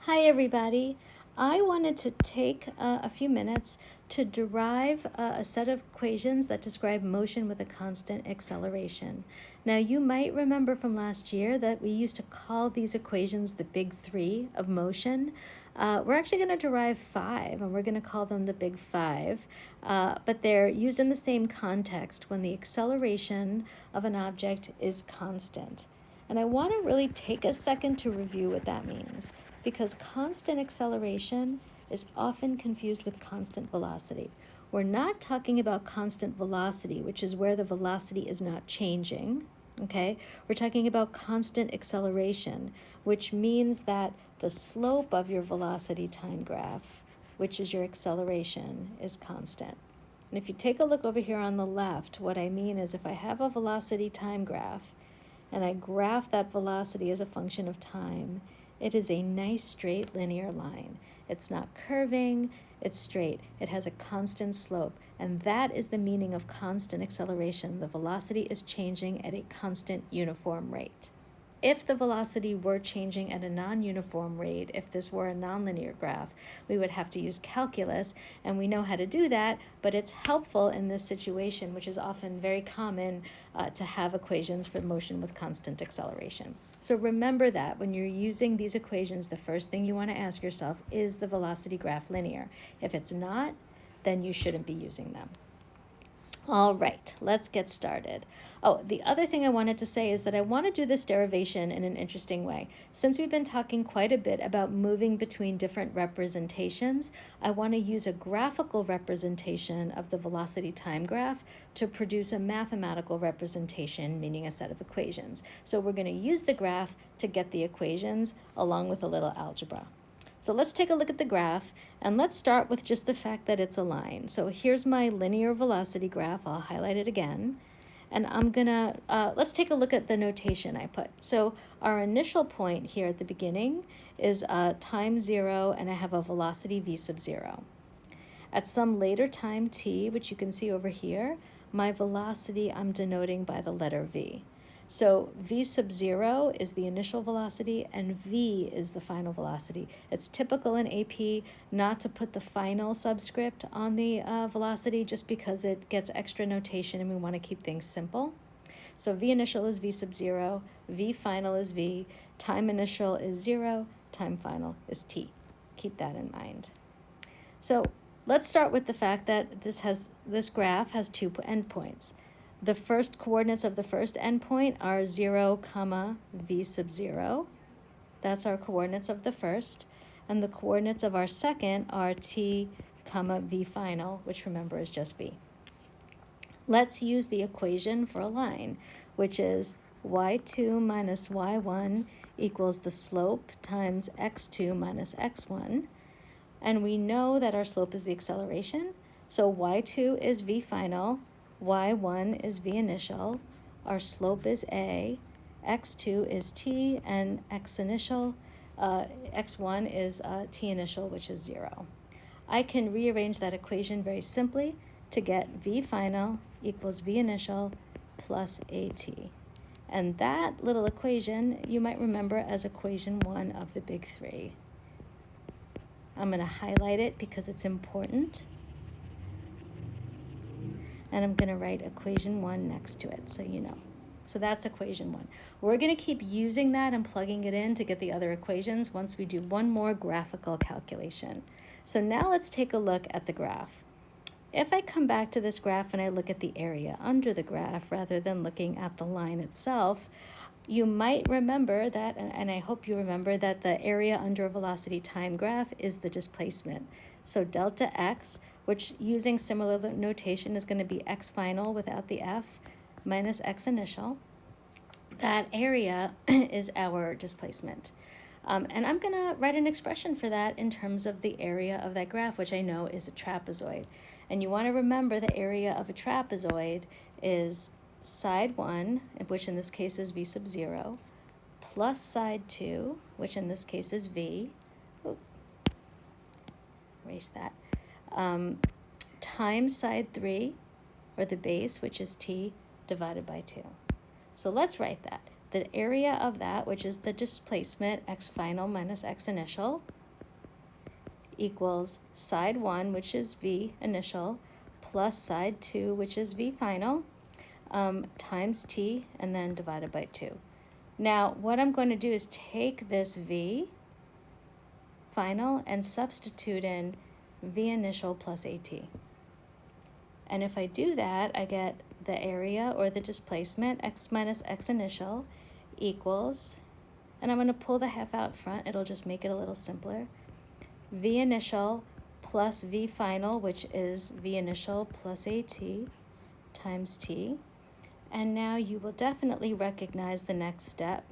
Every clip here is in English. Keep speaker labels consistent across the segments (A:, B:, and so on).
A: Hi everybody. I wanted to take a few minutes to derive a set of equations that describe motion with a constant acceleration. Now you might remember from last year that we used to call these equations the big three of motion. We're actually going to derive five, and we're going to call them the big five, but they're used in the same context when the acceleration of an object is constant. And I want to really take a second to review what that means, because constant acceleration is often confused with constant velocity. We're not talking about constant velocity, which is where the velocity is not changing, okay? We're talking about constant acceleration, which means that the slope of your velocity time graph, which is your acceleration, is constant. And if you take a look over here on the left, what I mean is if I have a velocity time graph, and I graph that velocity as a function of time, it is a nice straight linear line. It's not curving, it's straight. It has a constant slope, and that is the meaning of constant acceleration. The velocity is changing at a constant uniform rate. If the velocity were changing at a non-uniform rate, if this were a nonlinear graph, we would have to use calculus, and we know how to do that, but it's helpful in this situation, which is often very common to have equations for motion with constant acceleration. So remember that when you're using these equations, the first thing you want to ask yourself, is the velocity graph linear? If it's not, then you shouldn't be using them. All right, let's get started. Oh, the other thing I wanted to say is that I want to do this derivation in an interesting way. Since we've been talking quite a bit about moving between different representations, I want to use a graphical representation of the velocity time graph to produce a mathematical representation, meaning a set of equations. So we're going to use the graph to get the equations along with a little algebra. So let's take a look at the graph, and let's start with just the fact that it's a line. So here's my linear velocity graph. I'll highlight it again. And I'm gonna, let's take a look at the notation I put. So our initial point here at the beginning is time 0, and I have a velocity v sub 0. At some later time t, which you can see over here, my velocity I'm denoting by the letter v. So v sub 0 is the initial velocity, and v is the final velocity. It's typical in AP not to put the final subscript on the velocity just because it gets extra notation and we want to keep things simple. So v initial is v sub 0, v final is v, time initial is 0, time final is t. Keep that in mind. So let's start with the fact that this graph has two endpoints. The first coordinates of the first endpoint are 0, v sub 0. That's our coordinates of the first. And the coordinates of our second are t, v final, which remember is just v. Let's use the equation for a line, which is y2 minus y1 equals the slope times x2 minus x1. And we know that our slope is the acceleration. So y2 is v final, y1 is v initial, our slope is a, x2 is t, and x1 is t initial, which is 0. I can rearrange that equation very simply to get v final equals v initial plus at. And that little equation you might remember as equation 1 of the big three. I'm going to highlight it because it's important. And I'm going to write equation 1 next to it so you know. So that's equation 1. We're going to keep using that and plugging it in to get the other equations once we do one more graphical calculation. So now let's take a look at the graph. If I come back to this graph and I look at the area under the graph rather than looking at the line itself, you might remember that, and I hope you remember that the area under a velocity time graph is the displacement. So delta x, which using similar notation is going to be x final without the f minus x initial. That area is our displacement. And I'm going to write an expression for that in terms of the area of that graph, which I know is a trapezoid. And you want to remember the area of a trapezoid is side 1, which in this case is v sub 0, plus side 2, which in this case is v. Oop. Erase that. Times side 3, or the base, which is t, divided by 2. So let's write that. the area of that, which is the displacement, x final minus x initial, equals side 1, which is v initial, plus side 2, which is v final, times t, and then divided by 2. Now, what I'm going to do is take this v final and substitute in v initial plus at. And if I do that, I get the area or the displacement, x minus x initial, equals, and I'm going to pull the half out front, it'll just make it a little simpler, v initial plus v final, which is v initial plus at times t. And now you will definitely recognize the next step.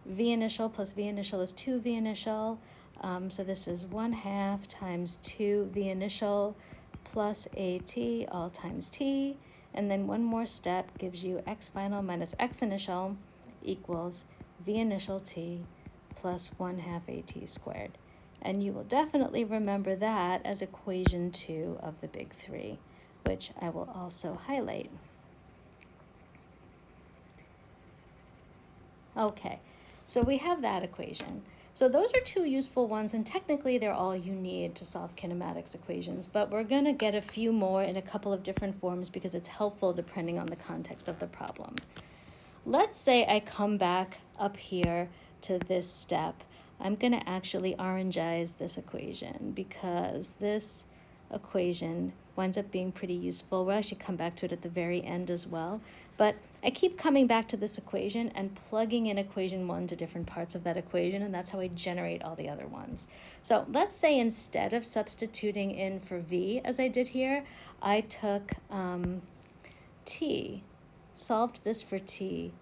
A: V initial plus v initial is 2v initial, so this is 1/2 times 2v initial plus at all times t, and then one more step gives you x final minus x initial equals v initial t plus 1/2 at squared. And you will definitely remember that as equation 2 of the big three, which I will also highlight. Okay, so we have that equation. So those are two useful ones, and technically they're all you need to solve kinematics equations, but we're going to get a few more in a couple of different forms because it's helpful depending on the context of the problem. Let's say I come back up here to this step. I'm going to actually orangize this equation because this equation winds up being pretty useful. We'll actually come back to it at the very end as well. But I keep coming back to this equation and plugging in equation 1 to different parts of that equation, and that's how I generate all the other ones. So let's say instead of substituting in for v, as I did here, I took t, solved this for t,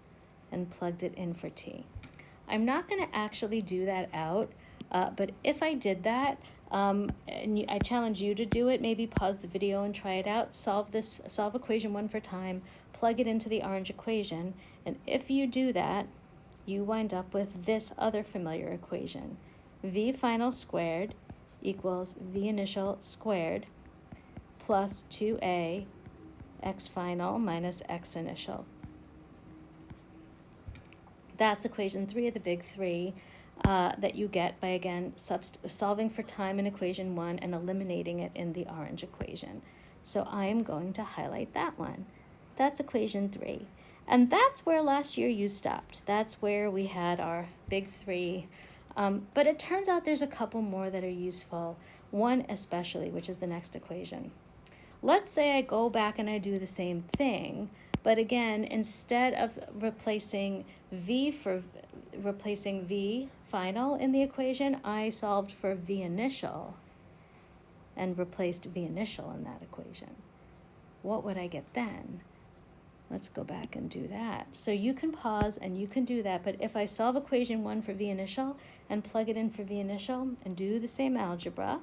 A: and plugged it in for t. I'm not going to actually do that out, but if I did that, and I challenge you to do it, maybe pause the video and try it out, solve equation 1 for time, plug it into the orange equation, and if you do that, you wind up with this other familiar equation. V final squared equals V initial squared plus 2a x final minus x initial. That's equation 3 of the big three that you get by, again, solving for time in equation 1 and eliminating it in the orange equation. So I am going to highlight that one. That's equation 3. And that's where last year you stopped. That's where we had our big three. But it turns out there's a couple more that are useful, one especially, which is the next equation. Let's say I go back and I do the same thing, but again, instead of replacing v final in the equation, I solved for v initial and replaced v initial in that equation. What would I get then? Let's go back and do that. So you can pause and you can do that, but if I solve equation 1 for v initial and plug it in for v initial and do the same algebra,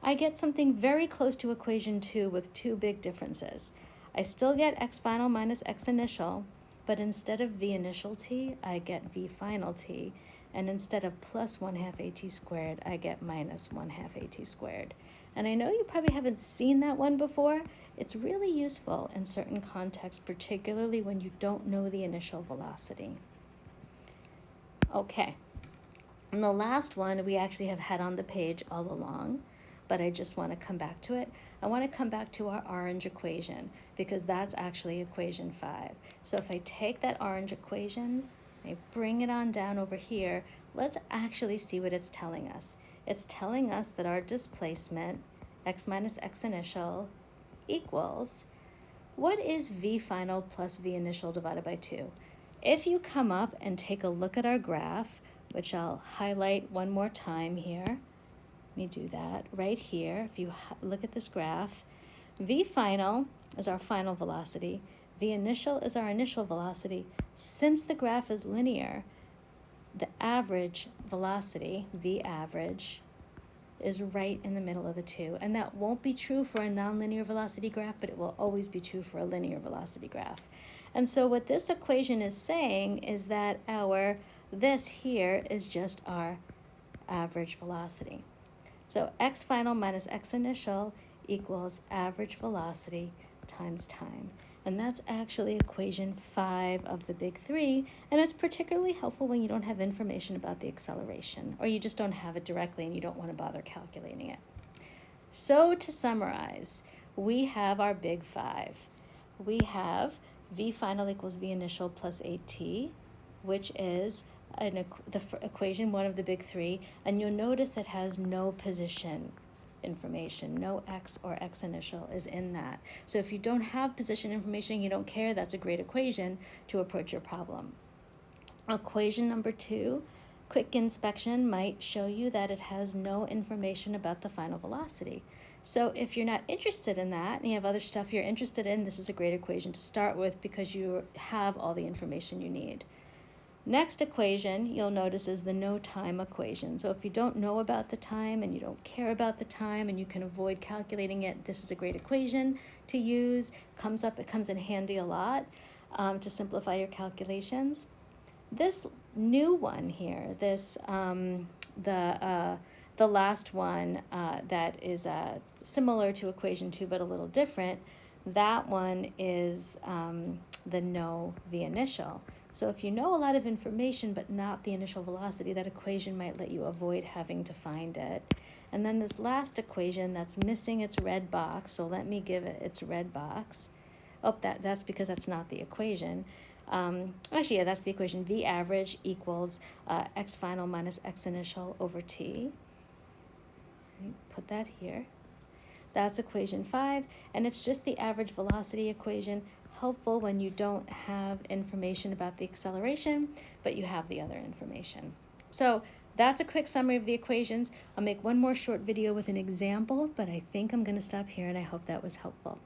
A: I get something very close to equation 2 with two big differences. I still get x final minus x initial, but instead of v initial t, I get v final t, and instead of plus 1/2 at squared, I get minus 1/2 at squared. And I know you probably haven't seen that one before. It's really useful in certain contexts, particularly when you don't know the initial velocity. Okay, and the last one we actually have had on the page all along, but I just want to come back to it. I want to come back to our orange equation because that's actually equation 5. So if I take that orange equation, I bring it on down over here, let's actually see what it's telling us. It's telling us that our displacement, x minus x initial, equals, what is v final plus v initial divided by 2? If you come up and take a look at our graph, which I'll highlight one more time here, let me do that right here. If you look at this graph, v final is our final velocity, v initial is our initial velocity. Since the graph is linear, the average velocity, v average, is right in the middle of the two. And that won't be true for a nonlinear velocity graph, but it will always be true for a linear velocity graph. And so what this equation is saying is that this here is just our average velocity. So x final minus x initial equals average velocity times time. And that's actually equation 5 of the big three. And it's particularly helpful when you don't have information about the acceleration, or you just don't have it directly and you don't want to bother calculating it. So to summarize, we have our big 5. We have v final equals v initial plus 8t, which is the equation 1 of the big three. And you'll notice it has no position information. No x or x initial is in that. So if you don't have position information, you don't care, that's a great equation to approach your problem. Equation number 2, quick inspection might show you that it has no information about the final velocity. So if you're not interested in that and you have other stuff you're interested in, this is a great equation to start with because you have all the information you need. Next equation you'll notice is the no time equation. So if you don't know about the time and you don't care about the time and you can avoid calculating it, this is a great equation to use. It comes in handy a lot to simplify your calculations. This new one here, the last one that is similar to equation 2 but a little different, that one is the no v initial. So if you know a lot of information but not the initial velocity, that equation might let you avoid having to find it. And then this last equation that's missing its red box, so let me give it its red box. Oh, that's because that's not the equation. Actually, yeah, that's the equation. V average equals x final minus x initial over t. Put that here. That's equation 5, and it's just the average velocity equation, helpful when you don't have information about the acceleration, but you have the other information. So that's a quick summary of the equations. I'll make one more short video with an example, but I think I'm going to stop here, and I hope that was helpful.